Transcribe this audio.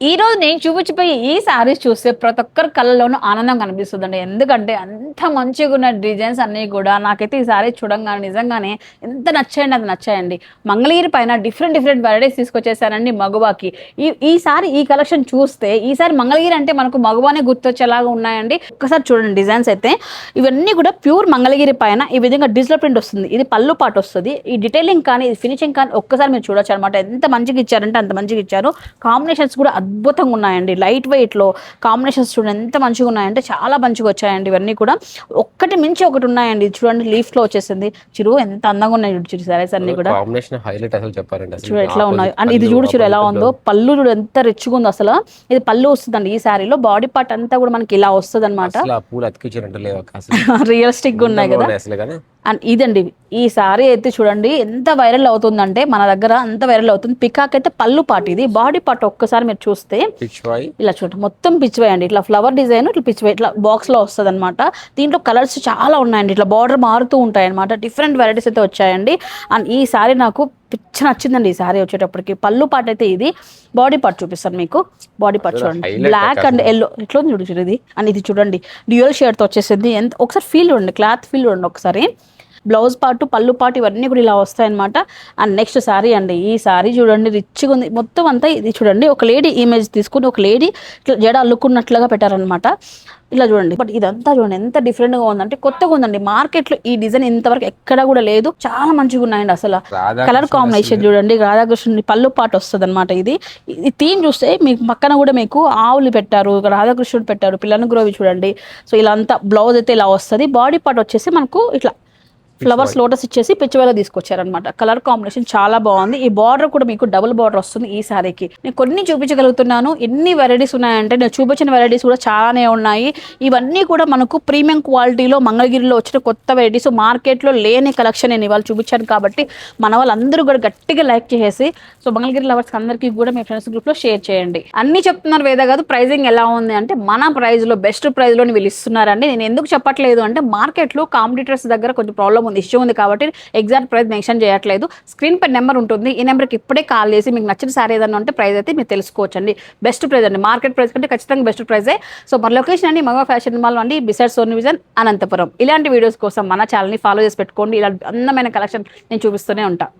ఈ రోజు నేను చూపించిపోయి ఈ శారీస్ చూస్తే ప్రతి ఒక్కరి కళ్ళలోనూ ఆనందం కనిపిస్తుందండి. ఎందుకంటే అంత మంచిగా ఉన్న డిజైన్స్ అన్నీ కూడా నాకైతే ఈ శారీ చూడంగానే నిజంగానే ఎంత నచ్చాయండి, అది నచ్చాయండి. మంగళగిరి పైన డిఫరెంట్ డిఫరెంట్ వెరైటీస్ తీసుకొచ్చేసానండి మగువాకి. ఈ సారీ ఈ కలెక్షన్ చూస్తే ఈసారి మంగళగిరి అంటే మనకు మగువానే గుర్తొచ్చేలాగా ఉన్నాయండి. ఒక్కసారి చూడండి డిజైన్స్ అయితే ఇవన్నీ కూడా ప్యూర్ మంగళగిరి పైన ఈ విధంగా డిజిటల్ ప్రింట్ వస్తుంది. ఇది పళ్ళు పాటు వస్తుంది. ఈ డీటెయిలింగ్ కానీ ఇది ఫినిషింగ్ కానీ ఒక్కసారి మీరు చూడొచ్చు అనమాట. ఎంత మంచిగా ఇచ్చారంటే అంత మంచిగా ఇచ్చారు. కాంబినేషన్స్ కూడా అద్భుతంగా ఉన్నాయండి. లైట్ వెయిట్లో కాంబినేషన్స్ చూడండి ఎంత మంచిగా ఉన్నాయంటే చాలా మంచిగా వచ్చాయండి. ఇవన్నీ కూడా ఒక్కటి మించి ఒకటి ఉన్నాయండి. చూడండి లీఫ్లో వచ్చేసింది. చిరు ఎంత అందంగా ఉన్నాయి చూడు సారీస్ అన్ని కూడా. కాంబినేషన్ హైలైట్ అసలు చెప్పారండి. చూడు ఎట్లా ఉన్నాయి అండ్ ఇది చూడు చూడు ఎలా ఉందో. పళ్ళు చూడు ఎంత రిచ్గా ఉందో అసలు. ఇది పళ్ళు వస్తుందండి ఈ శారీలో. బాడీ పార్ట్ అంతా కూడా మనకి ఇలా వస్తుంది అనమాట. రియలిస్టిక్ గా ఉన్నాయి కదా. అండ్ ఇదండి ఈ సారీ అయితే చూడండి ఎంత వైరల్ అవుతుందంటే మన దగ్గర అంత వైరల్ అవుతుంది. పికాక్ అయితే పళ్ళు పాటు, ఇది బాడీ పార్ట్ ఒక్కసారి మీరు చూస్తే ఇలా చూడండి మొత్తం పిచ్చివై అండి. ఇట్లా ఫ్లవర్ డిజైన్ ఇట్లా పిచ్చివై ఇట్లా బాక్స్ లో వస్తుంది అనమాట. దీంట్లో కలర్స్ చాలా ఉన్నాయండి. ఇట్లా బార్డర్ మారుతూ ఉంటాయి అనమాట. డిఫరెంట్ వెరైటీస్ అయితే వచ్చాయండి. అండ్ ఈ సారీ నాకు పిచ్చి నచ్చిందండి. ఈ సారీ వచ్చేటప్పటికి పళ్ళు పార్ట్ అయితే ఇది. బాడీ పార్ట్ చూపిస్తాను మీకు. బాడీ పార్ట్ చూడండి బ్లాక్ అండ్ ఎల్లో ఇట్లా చూడు ఇది. అండ్ ఇది చూడండి డ్యూయల్ షేడ్ తో వచ్చేసింది. ఎంత ఒకసారి ఫీల్ చూడండి, క్లాత్ ఫీల్ చూడండి ఒకసారి. బ్లౌజ్ పార్ట్ పళ్ళు పార్ట్ ఇవన్నీ కూడా ఇలా వస్తాయన్నమాట. అండ్ నెక్స్ట్ శారీ అండి. ఈ శారీ చూడండి రిచ్గా ఉంది మొత్తం అంతా. ఇది చూడండి ఒక లేడీ ఇమేజ్ తీసుకుని ఒక లేడీ ఇట్లా జడ అల్లుకున్నట్లుగా పెట్టారనమాట. ఇలా చూడండి. బట్ ఇదంతా చూడండి ఎంత డిఫరెంట్ గా ఉందంటే కొత్తగా ఉందండి. మార్కెట్ లో ఈ డిజైన్ ఇంతవరకు ఎక్కడ కూడా లేదు. చాలా మంచిగా ఉన్నాయండి అసలు. కలర్ కాంబినేషన్ చూడండి రాధాకృష్ణుని పళ్ళు పాటు వస్తుంది అనమాట. ఇది థీమ్ చూస్తే మీకు పక్కన కూడా మీకు ఆవులు పెట్టారు, రాధాకృష్ణుడు పెట్టారు, పిల్లల గ్రోవి చూడండి. సో ఇలా అంతా బ్లౌజ్ అయితే ఇలా వస్తుంది. బాడీ పార్ట్ వచ్చేసి మనకు ఇట్లా ఫ్లవర్స్ లోటస్ ఇచ్చేసి పిచ్చివేలా తీసుకొచ్చారనమాట. కలర్ కాంబినేషన్ చాలా బాగుంది. ఈ బార్డర్ కూడా మీకు డబుల్ బార్డర్ వస్తుంది ఈ సారీకి. నేను కొన్ని చూపించగలుగుతున్నాను. ఎన్ని వెరైటీస్ ఉన్నాయంటే నేను చూపించిన వెరైటీస్ కూడా చాలానే ఉన్నాయి. ఇవన్నీ కూడా మనకు ప్రీమియం క్వాలిటీలో మంగళగిరిలో వచ్చిన కొత్త వెరైటీస్, మార్కెట్లో లేని కలెక్షన్ నేను ఇవాళ చూపించాను. కాబట్టి మన వాళ్ళందరూ కూడా గట్టిగా లైక్ చేసేసి సో మంగళగిరి లవర్స్ అందరికీ కూడా మీ ఫ్రెండ్స్ గ్రూప్లో షేర్ చేయండి. అన్ని చెప్తున్నారు వేద కాదు. ప్రైజింగ్ ఎలా ఉంది అంటే మన ప్రైస్లో బెస్ట్ ప్రైస్లో వీళ్ళు ఇస్తున్నారండి. నేను ఎందుకు చెప్పట్లేదు అంటే మార్కెట్లో కాంపిటీటర్స్ దగ్గర కొంచెం ప్రాబ్లం ఉంది, ఇష్యూ ఉంది కాబట్టి ఎగ్జాక్ట్ ప్రైస్ మెన్షన్ చేయట్లేదు. స్క్రీన్ పై నెంబర్ ఉంటుంది. ఈ నెంబర్కి ఇప్పుడే కాల్ చేసి మీకు నచ్చిన సారీ ఏదన్నా ఉంటే ప్రైస్ అయితే మీరు తెలుసుకోవచ్చండి. బెస్ట్ ప్రైస్ అండి. మార్కెట్ ప్రైస్ కంటే ఖచ్చితంగా బెస్ట్ ప్రైజే. సో మన లొకేషన్ అండి మగ ఫ్యాషన్ మాల్ అండి, బిసైడ్ సోనీ విజన్ అనంతపురం. ఇలాంటి వీడియోస్ కోసం మన ఛానల్ని ఫాలో చేసి పెట్టుకోండి. ఇలాంటి అందమైన కలెక్షన్ నేను చూపిస్తూనే ఉంటాను.